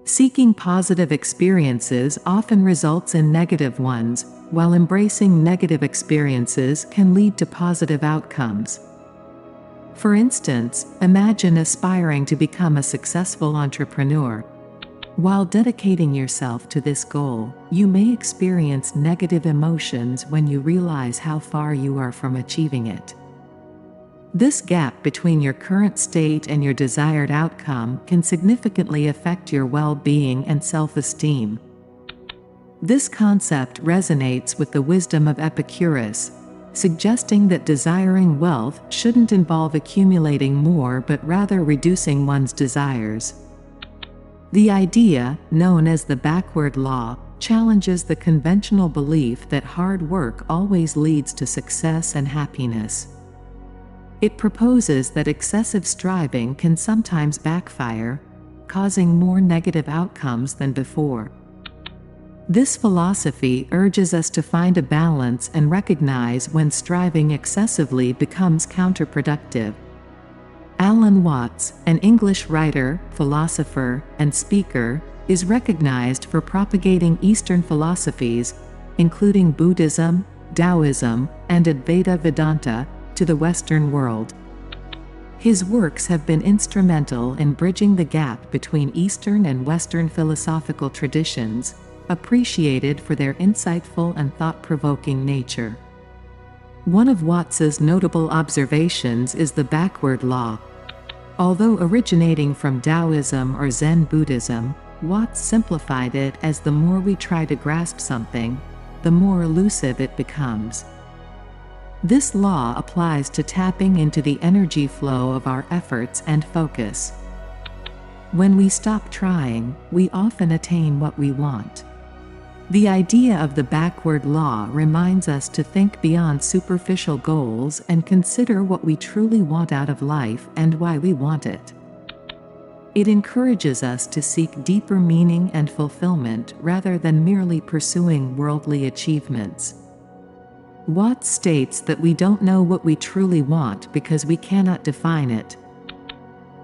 Seeking positive experiences often results in negative ones, while embracing negative experiences can lead to positive outcomes. For instance, imagine aspiring to become a successful entrepreneur. While dedicating yourself to this goal, you may experience negative emotions when you realize how far you are from achieving it. This gap between your current state and your desired outcome can significantly affect your well-being and self-esteem. This concept resonates with the wisdom of Epicurus, suggesting that desiring wealth shouldn't involve accumulating more but rather reducing one's desires. The idea, known as the backward law, challenges the conventional belief that hard work always leads to success and happiness. It proposes that excessive striving can sometimes backfire, causing more negative outcomes than before. This philosophy urges us to find a balance and recognize when striving excessively becomes counterproductive. Alan Watts, an English writer, philosopher, and speaker, is recognized for propagating Eastern philosophies, including Buddhism, Taoism, and Advaita Vedanta, to the Western world. His works have been instrumental in bridging the gap between Eastern and Western philosophical traditions, appreciated for their insightful and thought-provoking nature. One of Watts's notable observations is the backward law. Although originating from Taoism or Zen Buddhism, Watts simplified it as the more we try to grasp something, the more elusive it becomes. This law applies to tapping into the energy flow of our efforts and focus. When we stop trying, we often attain what we want. The idea of the backward law reminds us to think beyond superficial goals and consider what we truly want out of life and why we want it. It encourages us to seek deeper meaning and fulfillment rather than merely pursuing worldly achievements. Watts states that we don't know what we truly want because we cannot define it.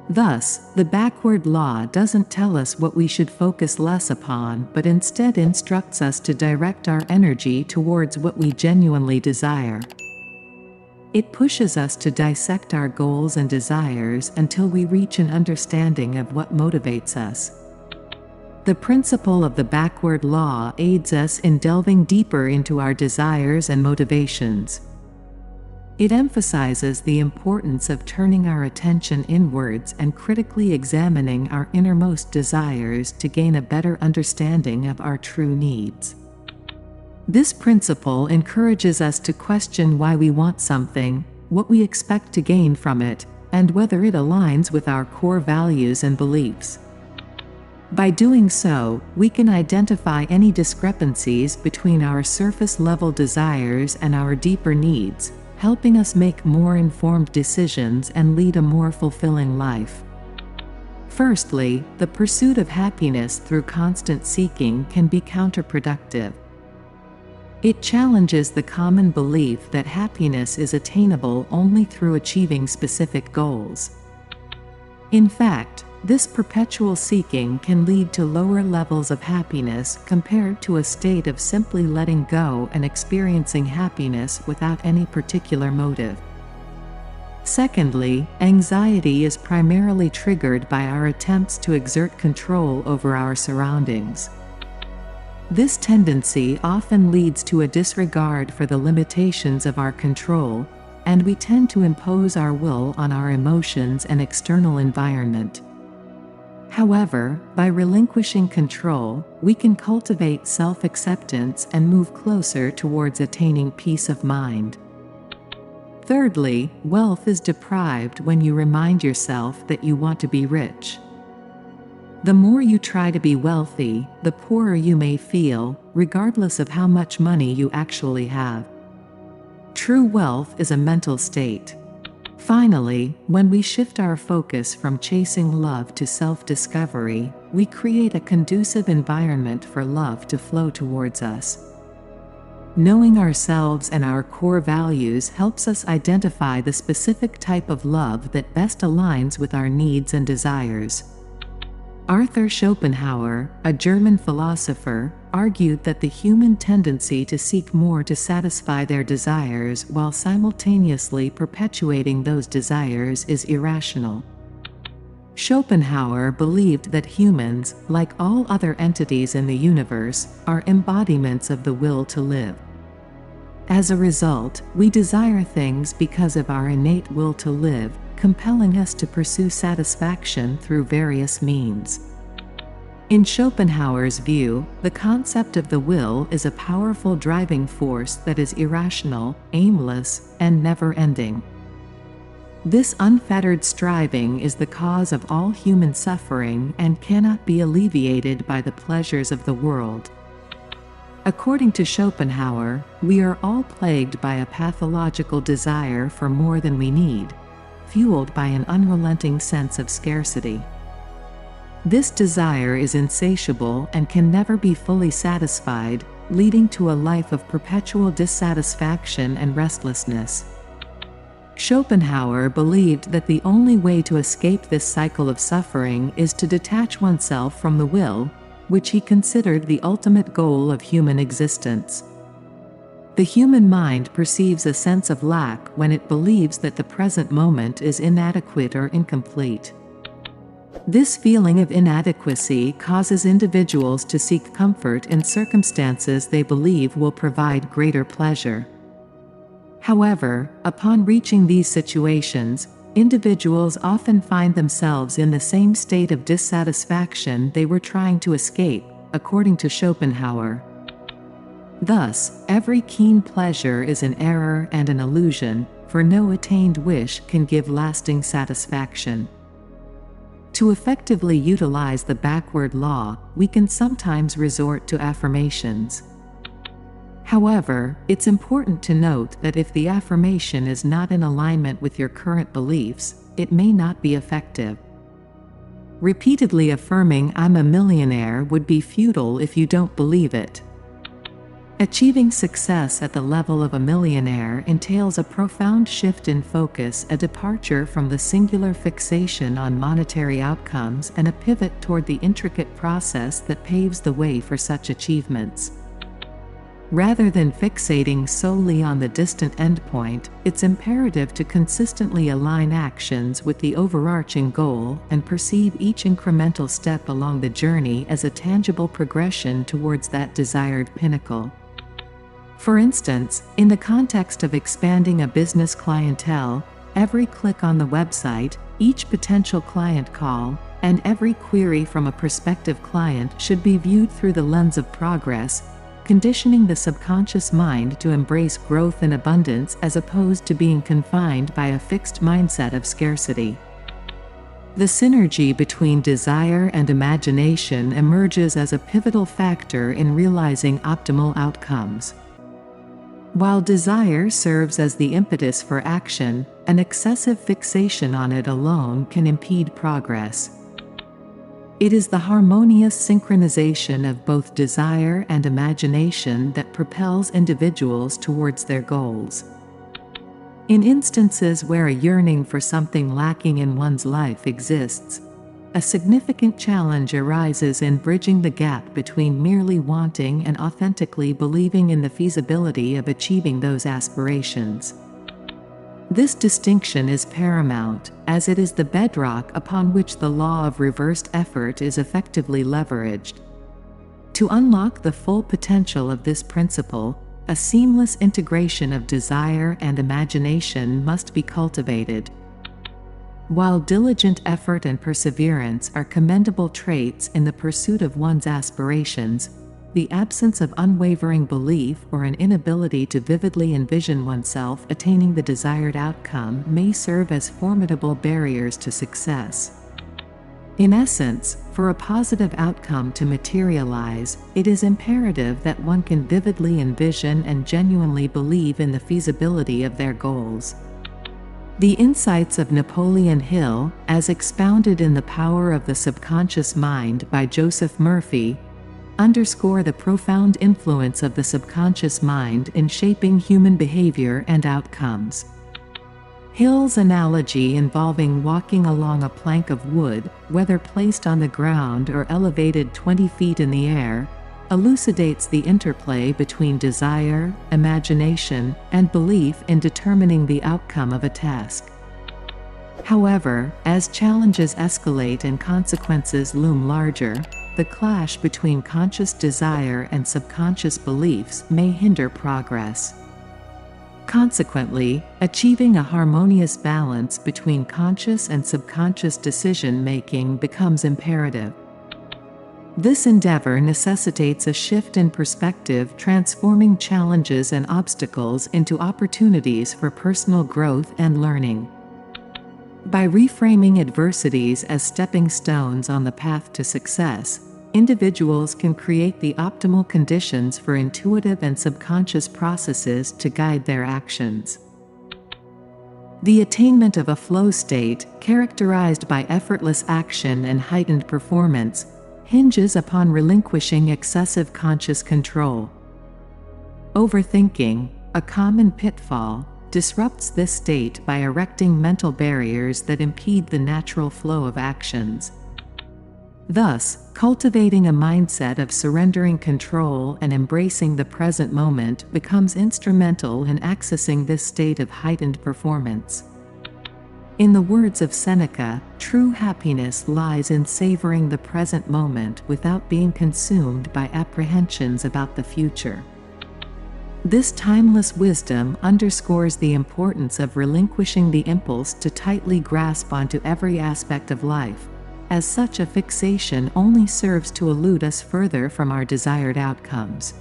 Thus, the backward law doesn't tell us what we should focus less upon but instead instructs us to direct our energy towards what we genuinely desire. It pushes us to dissect our goals and desires until we reach an understanding of what motivates us. The principle of the backward law aids us in delving deeper into our desires and motivations. It emphasizes the importance of turning our attention inwards and critically examining our innermost desires to gain a better understanding of our true needs. This principle encourages us to question why we want something, what we expect to gain from it, and whether it aligns with our core values and beliefs. By doing so, we can identify any discrepancies between our surface-level desires and our deeper needs, helping us make more informed decisions and lead a more fulfilling life. Firstly, the pursuit of happiness through constant seeking can be counterproductive. It challenges the common belief that happiness is attainable only through achieving specific goals. In fact, this perpetual seeking can lead to lower levels of happiness compared to a state of simply letting go and experiencing happiness without any particular motive. Secondly, anxiety is primarily triggered by our attempts to exert control over our surroundings. This tendency often leads to a disregard for the limitations of our control, and we tend to impose our will on our emotions and external environment. However, by relinquishing control, we can cultivate self-acceptance and move closer towards attaining peace of mind. Thirdly, wealth is deprived when you remind yourself that you want to be rich. The more you try to be wealthy, the poorer you may feel, regardless of how much money you actually have. True wealth is a mental state. Finally, when we shift our focus from chasing love to self-discovery, we create a conducive environment for love to flow towards us. Knowing ourselves and our core values helps us identify the specific type of love that best aligns with our needs and desires. Arthur Schopenhauer, a German philosopher, argued that the human tendency to seek more to satisfy their desires while simultaneously perpetuating those desires is irrational. Schopenhauer believed that humans, like all other entities in the universe, are embodiments of the will to live. As a result, we desire things because of our innate will to live, compelling us to pursue satisfaction through various means. In Schopenhauer's view, the concept of the will is a powerful driving force that is irrational, aimless, and never-ending. This unfettered striving is the cause of all human suffering and cannot be alleviated by the pleasures of the world. According to Schopenhauer, we are all plagued by a pathological desire for more than we need, fueled by an unrelenting sense of scarcity. This desire is insatiable and can never be fully satisfied, leading to a life of perpetual dissatisfaction and restlessness. Schopenhauer believed that the only way to escape this cycle of suffering is to detach oneself from the will, which he considered the ultimate goal of human existence. The human mind perceives a sense of lack when it believes that the present moment is inadequate or incomplete. This feeling of inadequacy causes individuals to seek comfort in circumstances they believe will provide greater pleasure. However, upon reaching these situations, individuals often find themselves in the same state of dissatisfaction they were trying to escape, according to Schopenhauer. Thus, every keen pleasure is an error and an illusion, for no attained wish can give lasting satisfaction. To effectively utilize the backward law, we can sometimes resort to affirmations. However, it's important to note that if the affirmation is not in alignment with your current beliefs, it may not be effective. Repeatedly affirming "I'm a millionaire" would be futile if you don't believe it. Achieving success at the level of a millionaire entails a profound shift in focus, a departure from the singular fixation on monetary outcomes, and a pivot toward the intricate process that paves the way for such achievements. Rather than fixating solely on the distant endpoint, it's imperative to consistently align actions with the overarching goal and perceive each incremental step along the journey as a tangible progression towards that desired pinnacle. For instance, in the context of expanding a business clientele, every click on the website, each potential client call, and every query from a prospective client should be viewed through the lens of progress, conditioning the subconscious mind to embrace growth and abundance as opposed to being confined by a fixed mindset of scarcity. The synergy between desire and imagination emerges as a pivotal factor in realizing optimal outcomes. While desire serves as the impetus for action, an excessive fixation on it alone can impede progress. It is the harmonious synchronization of both desire and imagination that propels individuals towards their goals. In instances where a yearning for something lacking in one's life exists, a significant challenge arises in bridging the gap between merely wanting and authentically believing in the feasibility of achieving those aspirations. This distinction is paramount, as it is the bedrock upon which the law of reversed effort is effectively leveraged. To unlock the full potential of this principle, a seamless integration of desire and imagination must be cultivated. While diligent effort and perseverance are commendable traits in the pursuit of one's aspirations, the absence of unwavering belief or an inability to vividly envision oneself attaining the desired outcome may serve as formidable barriers to success. In essence, for a positive outcome to materialize, it is imperative that one can vividly envision and genuinely believe in the feasibility of their goals. The insights of Napoleon Hill, as expounded in The Power of the Subconscious Mind by Joseph Murphy, underscore the profound influence of the subconscious mind in shaping human behavior and outcomes. Hill's analogy involving walking along a plank of wood, whether placed on the ground or elevated 20 feet in the air, elucidates the interplay between desire, imagination, and belief in determining the outcome of a task. However, as challenges escalate and consequences loom larger, the clash between conscious desire and subconscious beliefs may hinder progress. Consequently, achieving a harmonious balance between conscious and subconscious decision-making becomes imperative. This endeavor necessitates a shift in perspective, transforming challenges and obstacles into opportunities for personal growth and learning. By reframing adversities as stepping stones on the path to success, individuals can create the optimal conditions for intuitive and subconscious processes to guide their actions. The attainment of a flow state, characterized by effortless action and heightened performance, hinges upon relinquishing excessive conscious control. Overthinking, a common pitfall, disrupts this state by erecting mental barriers that impede the natural flow of actions. Thus, cultivating a mindset of surrendering control and embracing the present moment becomes instrumental in accessing this state of heightened performance. In the words of Seneca, true happiness lies in savoring the present moment without being consumed by apprehensions about the future. This timeless wisdom underscores the importance of relinquishing the impulse to tightly grasp onto every aspect of life, as such a fixation only serves to elude us further from our desired outcomes.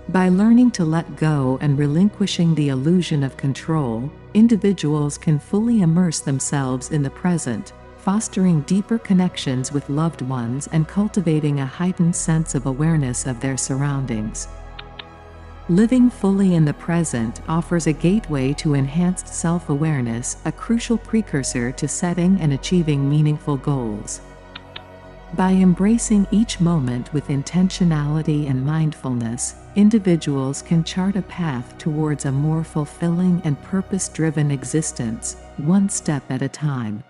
By learning to let go and relinquishing the illusion of control, individuals can fully immerse themselves in the present, fostering deeper connections with loved ones and cultivating a heightened sense of awareness of their surroundings. Living fully in the present offers a gateway to enhanced self-awareness, a crucial precursor to setting and achieving meaningful goals. By embracing each moment with intentionality and mindfulness, individuals can chart a path towards a more fulfilling and purpose-driven existence, one step at a time.